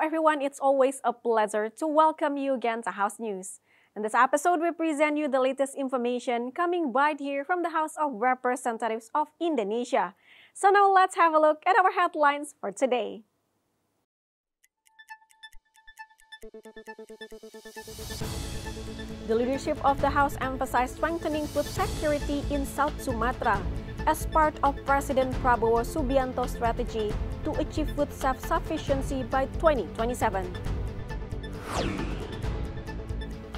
everyone, it's always a pleasure to welcome you again to House News. In this episode, we present you the latest information coming right here from the House of Representatives of Indonesia. So now let's have a look at our headlines for today. The leadership of the House emphasized strengthening food security in South Sumatra as part of President Prabowo Subianto's strategy to achieve food self-sufficiency by 2027.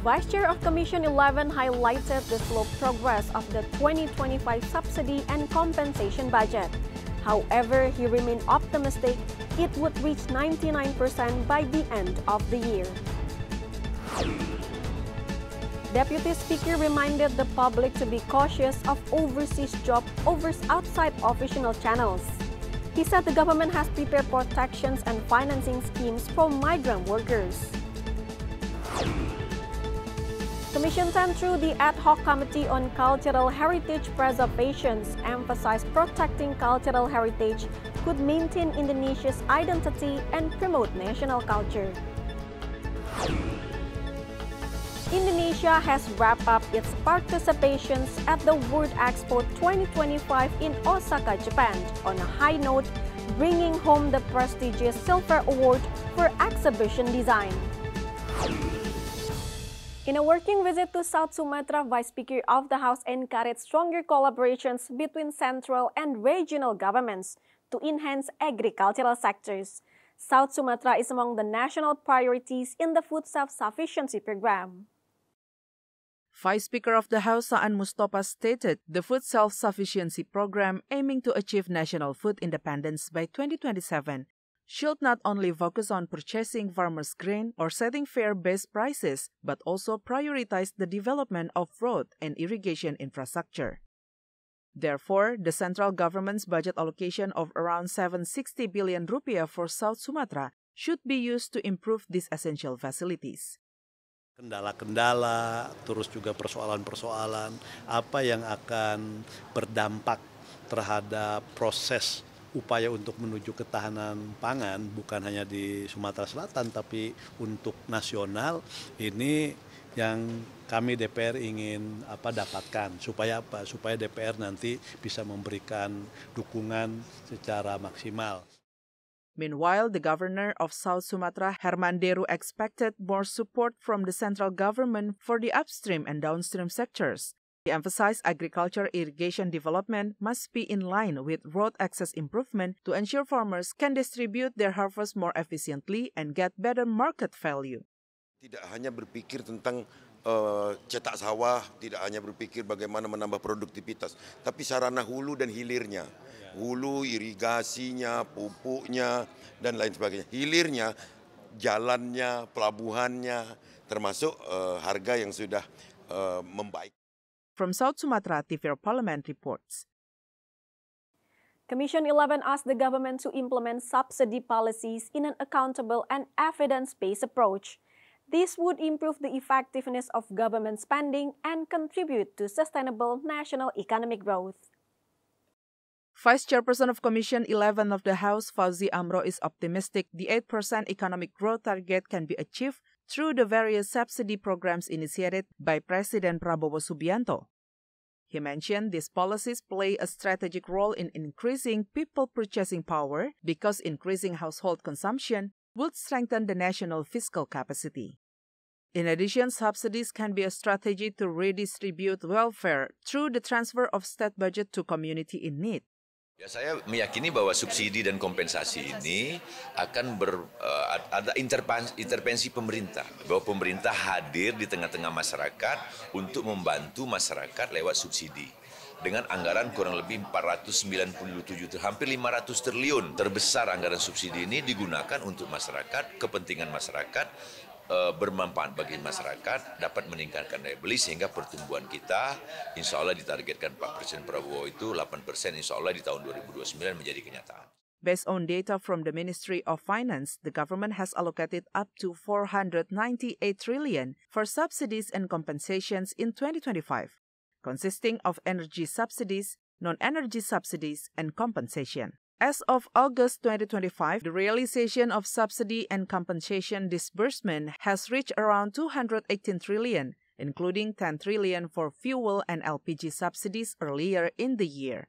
Vice Chair of Commission 11 highlighted the slow progress of the 2025 subsidy and compensation budget. However, he remained optimistic it would reach 99% by the end of the year. Deputy Speaker reminded the public to be cautious of overseas job offers outside official channels. He said the government has prepared protections and financing schemes for migrant workers. Commission 10 through the Ad Hoc Committee on Cultural Heritage Preservations emphasized protecting cultural heritage could maintain Indonesia's identity and promote national culture. Indonesia has wrapped up its participations at the World Expo 2025 in Osaka, Japan on a high note, bringing home the prestigious Silver Award for Exhibition Design. In a working visit to South Sumatra, Vice Speaker of the House encouraged stronger collaborations between central and regional governments to enhance agricultural sectors. South Sumatra is among the national priorities in the Food Self-Sufficiency Program. Vice Speaker of the House Saan Mustafa stated the Food Self-Sufficiency Program aiming to achieve national food independence by 2027 should not only focus on purchasing farmers' grain or setting fair-based prices, but also prioritize the development of road and irrigation infrastructure. Therefore, the central government's budget allocation of around 760 billion rupiah for South Sumatra should be used to improve these essential facilities. Kendala-kendala, terus juga persoalan-persoalan apa yang akan berdampak terhadap proses upaya untuk menuju ketahanan pangan bukan hanya di Sumatera Selatan tapi untuk nasional, ini yang kami DPR ingin dapatkan supaya supaya DPR nanti bisa memberikan dukungan secara maksimal. Meanwhile, the governor of South Sumatra, Herman Deru, expected more support from the central government for the upstream and downstream sectors. He emphasized agriculture irrigation development must be in line with road access improvement to ensure farmers can distribute their harvest more efficiently and get better market value. Tidak hanya berpikir tentang cetak sawah, tidak hanya berpikir bagaimana menambah produktivitas, tapi sarana hulu dan hilirnya. Hulu, irigasinya, pupuknya, dan lain sebagainya. Hilirnya, jalannya, pelabuhannya, termasuk harga yang sudah membaik. From South Sumatra, tvrparlemen reports. Commission 11 asked the government to implement subsidy policies in an accountable and evidence-based approach. This would improve the effectiveness of government spending and contribute to sustainable national economic growth. Vice Chairperson of Commission 11 of the House, Fauzi Amro, is optimistic the 8% economic growth target can be achieved through the various subsidy programs initiated by President Prabowo Subianto. He mentioned these policies play a strategic role in increasing people purchasing power because increasing household consumption would strengthen the national fiscal capacity. In addition, subsidies can be a strategy to redistribute welfare through the transfer of state budget to community in need. Ya, saya meyakini bahwa subsidi dan kompensasi ini akan ada intervensi pemerintah, bahwa pemerintah hadir di tengah-tengah masyarakat untuk membantu masyarakat lewat subsidi. Dengan anggaran kurang lebih 497, hampir 500 triliun. Terbesar anggaran subsidi ini digunakan untuk masyarakat, kepentingan masyarakat, bermanfaat bagi masyarakat, dapat meningkatkan daya beli sehingga pertumbuhan kita insya Allah ditargetkan Pak Presiden Prabowo itu 8% insya Allah di tahun 2029 menjadi kenyataan. Based on data from the Ministry of Finance, the government has allocated up to 498 trillion for subsidies and compensations in 2025, consisting of energy subsidies, non-energy subsidies, and compensation. As of August 2025, the realization of subsidy and compensation disbursement has reached around 218 trillion, including 10 trillion for fuel and LPG subsidies earlier in the year.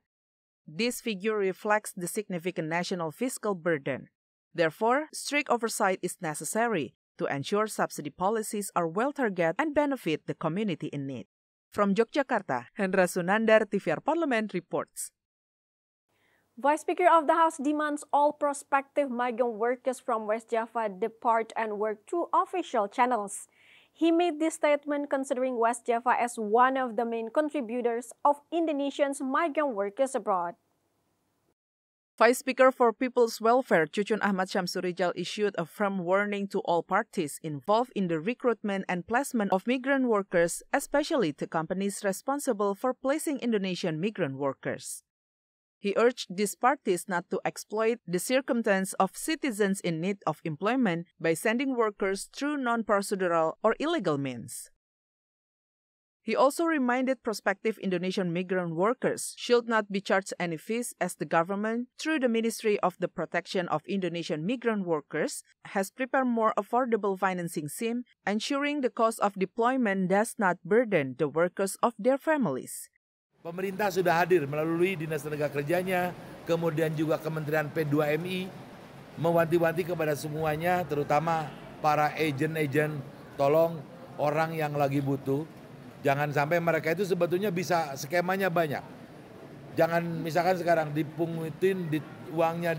This figure reflects the significant national fiscal burden. Therefore, strict oversight is necessary to ensure subsidy policies are well targeted and benefit the community in need. From Yogyakarta, Hendra Sunandar, TVR Parlemen reports. Vice Speaker of the House demands all prospective migrant workers from West Java depart and work through official channels. He made this statement considering West Java as one of the main contributors of Indonesians' migrant workers abroad. Vice Speaker for People's Welfare Cucun Ahmad Syamsurijal issued a firm warning to all parties involved in the recruitment and placement of migrant workers, especially to companies responsible for placing Indonesian migrant workers. He urged these parties not to exploit the circumstance of citizens in need of employment by sending workers through non-procedural or illegal means. He also reminded prospective Indonesian migrant workers should not be charged any fees as the government, through the Ministry of the Protection of Indonesian Migrant Workers, has prepared more affordable financing scheme, ensuring the cost of deployment does not burden the workers of their families. Pemerintah sudah hadir melalui Dinas Tenaga Kerjanya, kemudian juga Kementerian P2MI, mewanti-wanti kepada semuanya, terutama para agen-agen, tolong orang yang lagi butuh, jangan sampai mereka itu sebetulnya bisa skemanya banyak. Jangan misalkan sekarang dipungutin, uangnya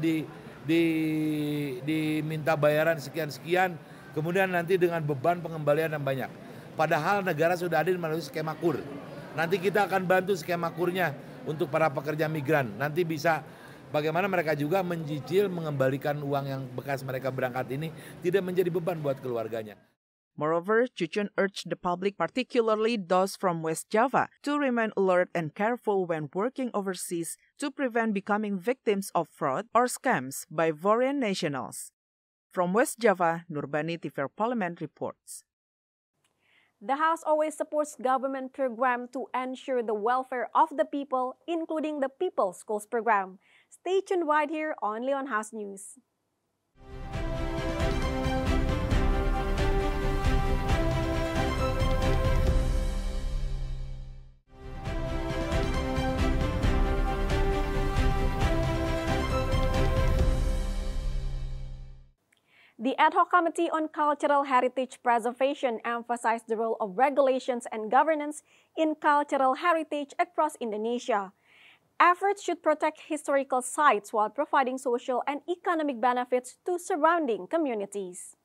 diminta bayaran sekian-sekian, kemudian nanti dengan beban pengembalian yang banyak. Padahal negara sudah hadir melalui skema KUR. Nanti kita akan bantu skema KUR-nya untuk para pekerja migran. Nanti bisa bagaimana mereka juga mencicil mengembalikan uang yang bekas mereka berangkat ini tidak menjadi beban buat keluarganya. Moreover, Cucun urged the public, particularly those from West Java, to remain alert and careful when working overseas to prevent becoming victims of fraud or scams by foreign nationals. From West Java, Nurbani, TVR Parlemen reports. The House always supports government program to ensure the welfare of the people, including the People's Schools program. Stay tuned right here only on House News. The Ad Hoc Committee on Cultural Heritage Preservation emphasized the role of regulations and governance in cultural heritage across Indonesia. Efforts should protect historical sites while providing social and economic benefits to surrounding communities.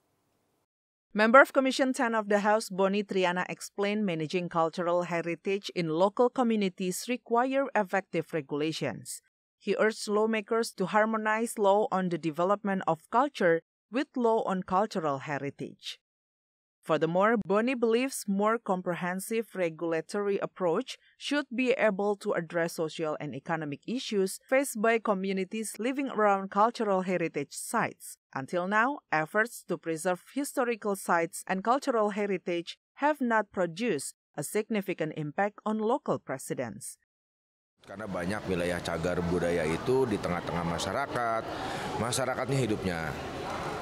Member of Commission 10 of the House, Boni Triana, explained managing cultural heritage in local communities require effective regulations. He urged lawmakers to harmonize law on the development of culture with law on cultural heritage. Furthermore, Boni believes more comprehensive regulatory approach should be able to address social and economic issues faced by communities living around cultural heritage sites. Until now, efforts to preserve historical sites and cultural heritage have not produced a significant impact on local residents. Karena banyak wilayah cagar budaya itu di tengah-tengah masyarakat, masyarakatnya hidupnya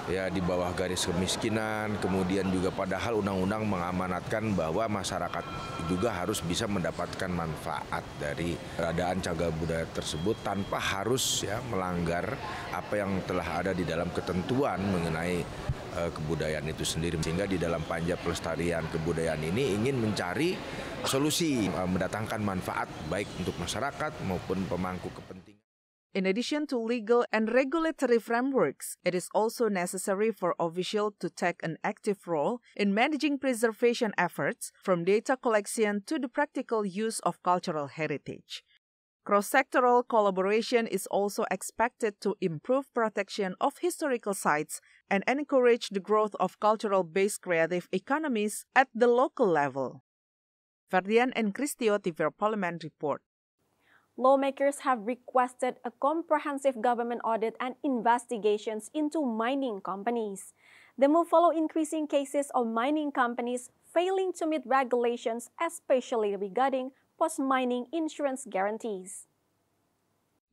ya di bawah garis kemiskinan, kemudian juga padahal undang-undang mengamanatkan bahwa masyarakat juga harus bisa mendapatkan manfaat dari keberadaan cagar budaya tersebut tanpa harus ya melanggar apa yang telah ada di dalam ketentuan mengenai kebudayaan itu sendiri. Sehingga di dalam panja pelestarian kebudayaan ini ingin mencari solusi mendatangkan manfaat baik untuk masyarakat maupun pemangku kepentingan. In addition to legal and regulatory frameworks, it is also necessary for officials to take an active role in managing preservation efforts, from data collection to the practical use of cultural heritage. Cross-sectoral collaboration is also expected to improve protection of historical sites and encourage the growth of cultural-based creative economies at the local level. Ferdian and Christio, TVR Parlemen report. Lawmakers have requested a comprehensive government audit and investigations into mining companies. The move follows increasing cases of mining companies failing to meet regulations, especially regarding post-mining insurance guarantees.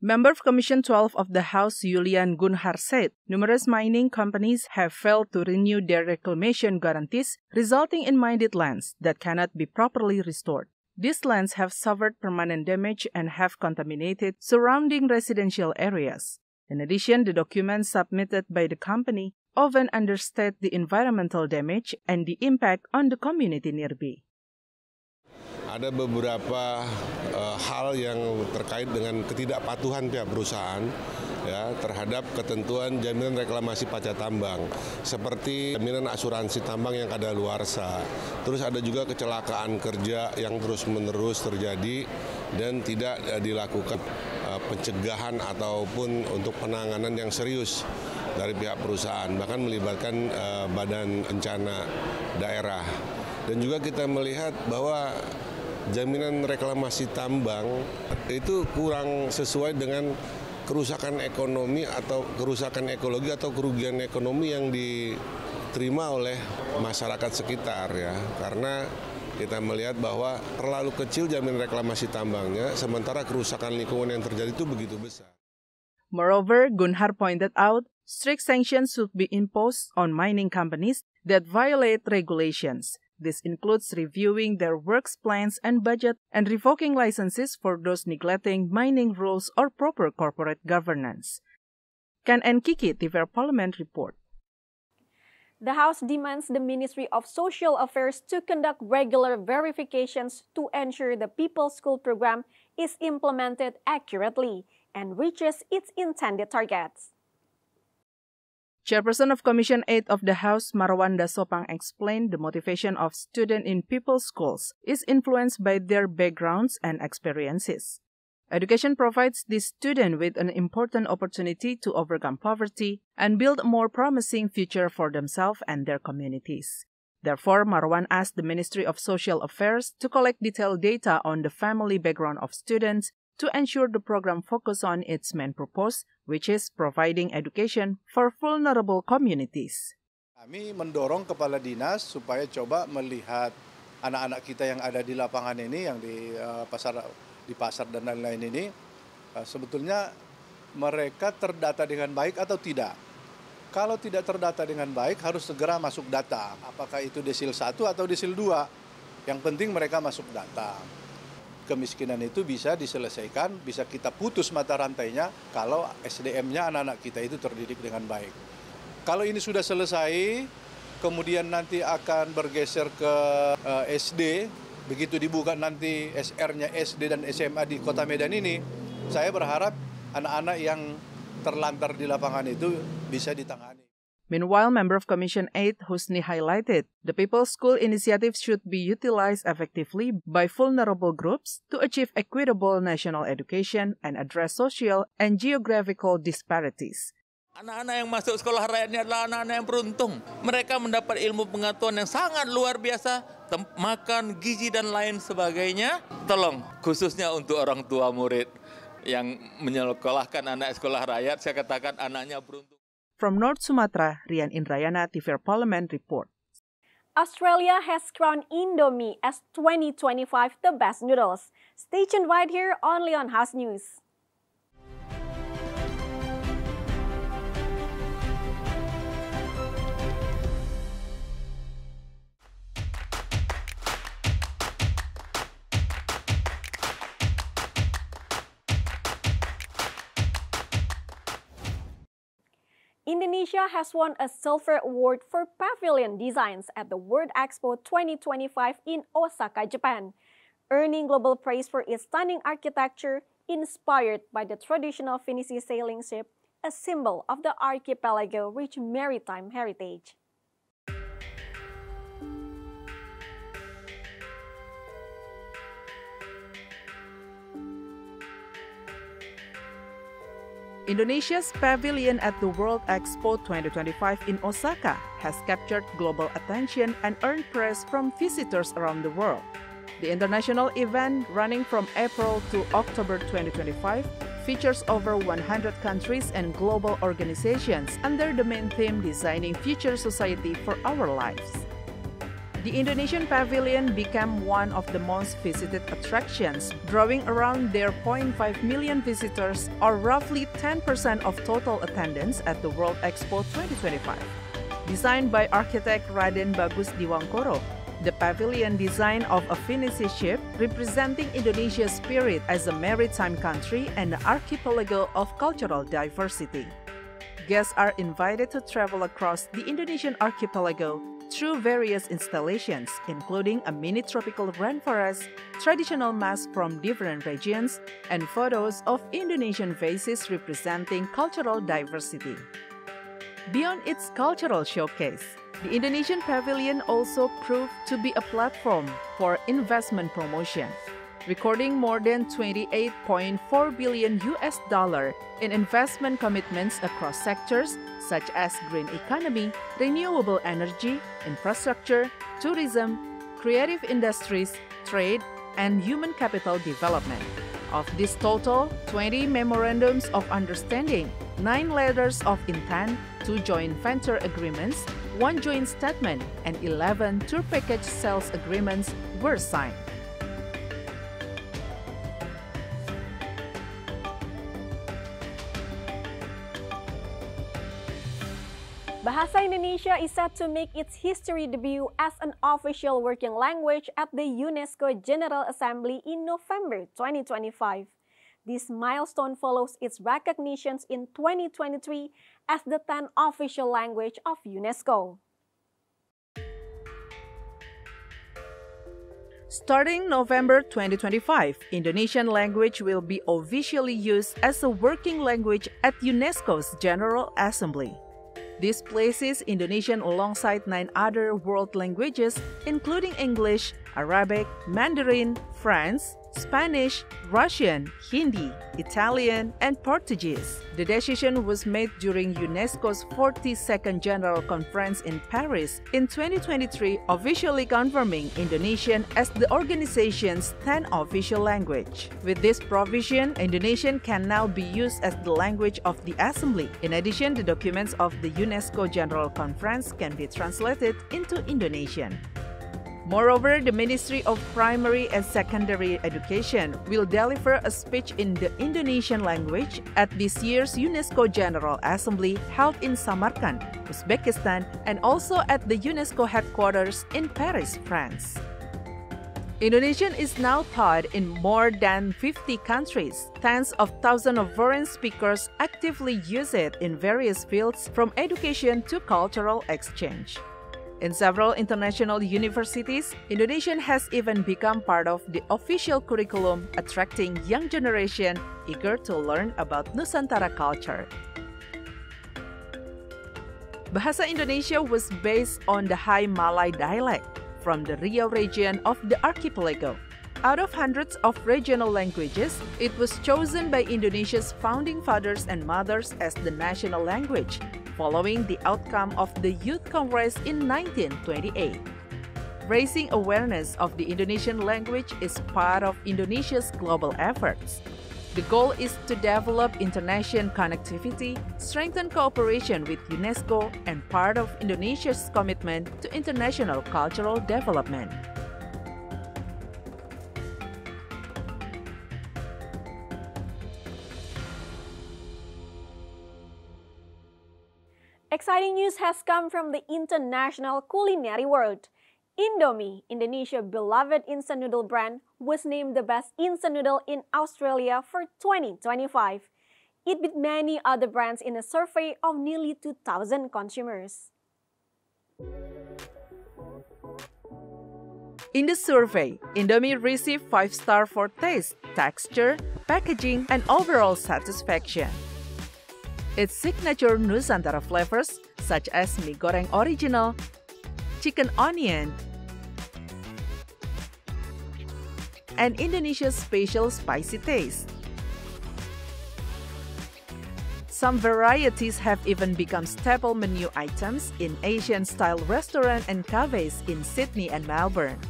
Member of Commission 12 of the House, Julian Gunhar, said numerous mining companies have failed to renew their reclamation guarantees, resulting in mined lands that cannot be properly restored. These lands have suffered permanent damage and have contaminated surrounding residential areas. In addition, the documents submitted by the company often understate the environmental damage and the impact on the community nearby. Ada beberapa hal yang terkait dengan ketidakpatuhan pihak perusahaan ya terhadap ketentuan jaminan reklamasi pajak tambang, seperti jaminan asuransi tambang yang kadaluarsa. Terus ada juga kecelakaan kerja yang terus-menerus terjadi dan tidak dilakukan pencegahan ataupun untuk penanganan yang serius dari pihak perusahaan, bahkan melibatkan badan bencana daerah. Dan juga kita melihat bahwa jaminan reklamasi tambang itu kurang sesuai dengan kerusakan ekonomi atau kerusakan ekologi atau kerugian ekonomi yang diterima oleh masyarakat sekitar ya, karena kita melihat bahwa terlalu kecil jaminan reklamasi tambangnya, sementara kerusakan lingkungan yang terjadi itu begitu besar. Moreover, Gunhar pointed out strict sanctions should be imposed on mining companies that violate regulations. This includes reviewing their works plans and budget and revoking licenses for those neglecting mining rules or proper corporate governance. Ken and Kiki, tvrparlemen report. The House demands the Ministry of Social Affairs to conduct regular verifications to ensure the People's School program is implemented accurately and reaches its intended targets. Chairperson of Commission 8 of the House, Marwanda Sopang, explained the motivation of students in people's schools is influenced by their backgrounds and experiences. Education provides these students with an important opportunity to overcome poverty and build a more promising future for themselves and their communities. Therefore, Marwan asked the Ministry of Social Affairs to collect detailed data on the family background of students to ensure the program focus on its main purpose, which is providing education for vulnerable communities. Kami mendorong kepala dinas supaya coba melihat anak-anak kita yang ada di lapangan ini, yang di pasar dan lain-lain ini, sebetulnya mereka terdata dengan baik atau tidak. Kalau tidak terdata dengan baik, harus segera masuk data. Apakah itu desil 1 atau desil 2? Yang penting mereka masuk data. Kemiskinan itu bisa diselesaikan, bisa kita putus mata rantainya kalau SDM-nya anak-anak kita itu terdidik dengan baik. Kalau ini sudah selesai, kemudian nanti akan bergeser ke SD, begitu dibuka nanti SR-nya SD dan SMA di Kota Medan ini, saya berharap anak-anak yang terlantar di lapangan itu bisa ditangani. Meanwhile, member of Commission 8, Husni, highlighted the People's School initiative should be utilized effectively by vulnerable groups to achieve equitable national education and address social and geographical disparities. Anak-anak yang masuk sekolah rakyat ini adalah anak-anak yang beruntung. Mereka mendapat ilmu pengetahuan yang sangat luar biasa, makan, gizi, dan lain sebagainya. Tolong, khususnya untuk orang tua murid yang menyekolahkan anak sekolah rakyat, saya katakan anaknya beruntung. From North Sumatra, Rian Indrayana, tvrparlemen report. Australia has crowned Indomie as 2025 the best noodles. Stay tuned right here only on House News. Indonesia has won a silver award for pavilion designs at the World Expo 2025 in Osaka, Japan, earning global praise for its stunning architecture inspired by the traditional Finnish sailing ship, a symbol of the archipelago's rich maritime heritage. Indonesia's pavilion at the World Expo 2025 in Osaka has captured global attention and earned praise from visitors around the world. The international event, running from April to October 2025, features over 100 countries and global organizations under the main theme Designing Future Society for Our Lives. The Indonesian Pavilion became one of the most visited attractions, drawing around their 0.5 million visitors, or roughly 10% of total attendance at the World Expo 2025. Designed by architect Raden Bagus Diwangkoro, the pavilion design of a Finnish ship representing Indonesia's spirit as a maritime country and an archipelago of cultural diversity. Guests are invited to travel across the Indonesian archipelago through various installations, including a mini tropical rainforest, traditional masks from different regions, and photos of Indonesian vases representing cultural diversity. Beyond its cultural showcase, the Indonesian Pavilion also proved to be a platform for investment promotion, recording more than $28.4 billion in investment commitments across sectors such as green economy, renewable energy, infrastructure, tourism, creative industries, trade, and human capital development. Of this total, 20 memorandums of understanding, 9 letters of intent, 2 joint venture agreements, 1 joint statement, and 11 tour package sales agreements were signed. Bahasa Indonesia is set to make its history debut as an official working language at the UNESCO General Assembly in November 2025. This milestone follows its recognition in 2023 as the 10th official language of UNESCO. Starting November 2025, Indonesian language will be officially used as a working language at UNESCO's General Assembly. This places Indonesian alongside 9 other world languages, including English, Arabic, Mandarin, French, Spanish, Russian, Hindi, Italian, and Portuguese. The decision was made during UNESCO's 42nd General Conference in Paris in 2023, officially confirming Indonesian as the organization's 10th official language. With this provision, Indonesian can now be used as the language of the Assembly. In addition, the documents of the UNESCO General Conference can be translated into Indonesian. Moreover, the Ministry of Primary and Secondary Education will deliver a speech in the Indonesian language at this year's UNESCO General Assembly held in Samarkand, Uzbekistan, and also at the UNESCO headquarters in Paris, France. Indonesian is now taught in more than 50 countries. Tens of thousands of foreign speakers actively use it in various fields, from education to cultural exchange. In several international universities, Indonesian has even become part of the official curriculum, attracting young generation eager to learn about Nusantara culture. Bahasa Indonesia was based on the High Malay dialect from the Riau region of the archipelago. Out of hundreds of regional languages, it was chosen by Indonesia's founding fathers and mothers as the national language, following the outcome of the Youth Congress in 1928. Raising awareness of the Indonesian language is part of Indonesia's global efforts. The goal is to develop international connectivity, strengthen cooperation with UNESCO, and part of Indonesia's commitment to international cultural development. Exciting news has come from the international culinary world. Indomie, Indonesia's beloved instant noodle brand, was named the best instant noodle in Australia for 2025. It beat many other brands in a survey of nearly 2,000 consumers. In the survey, Indomie received 5-star for taste, texture, packaging, and overall satisfaction. Its signature Nusantara flavors, such as mie goreng original, chicken onion, and Indonesia's special spicy taste. Some varieties have even become staple menu items in Asian-style restaurants and cafes in Sydney and Melbourne.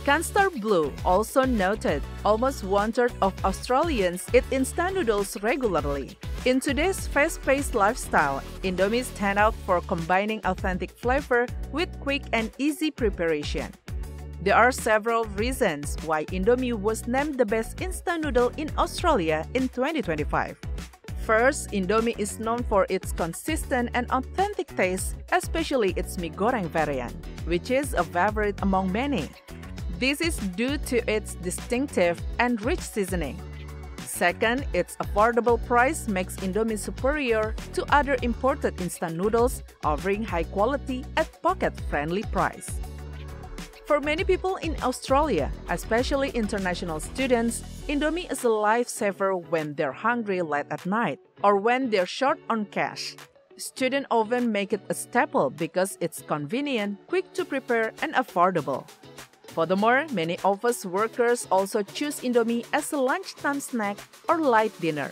Canstar Blue also noted almost 1/3 of Australians eat instant noodles regularly. In today's fast-paced lifestyle, Indomie stand out for combining authentic flavor with quick and easy preparation. There are several reasons why Indomie was named the best instant noodle in Australia in 2025. First, Indomie is known for its consistent and authentic taste, especially its mie goreng variant, which is a favorite among many. This is due to its distinctive and rich seasoning. Second, its affordable price makes Indomie superior to other imported instant noodles, offering high quality at pocket-friendly price. For many people in Australia, especially international students, Indomie is a lifesaver when they're hungry late at night or when they're short on cash. Students often make it a staple because it's convenient, quick to prepare, and affordable. Furthermore, many office workers also choose Indomie as a lunchtime snack or light dinner.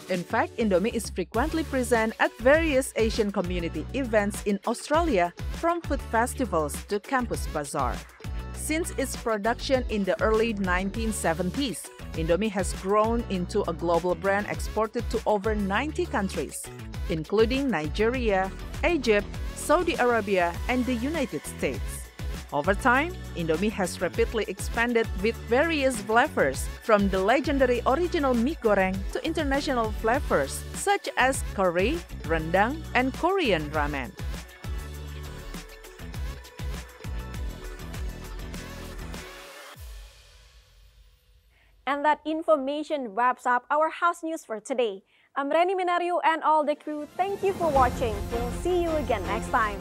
In fact, Indomie is frequently present at various Asian community events in Australia, from food festivals to campus bazaar. Since its production in the early 1970s, Indomie has grown into a global brand exported to over 90 countries, including Nigeria, Egypt, Saudi Arabia, and the United States. Over time, Indomie has rapidly expanded with various flavors, from the legendary original mie goreng to international flavors such as curry, rendang, and Korean ramen. And that information wraps up our house news for today. I'm Reni Minario and all the crew. Thank you for watching. We'll see you again next time.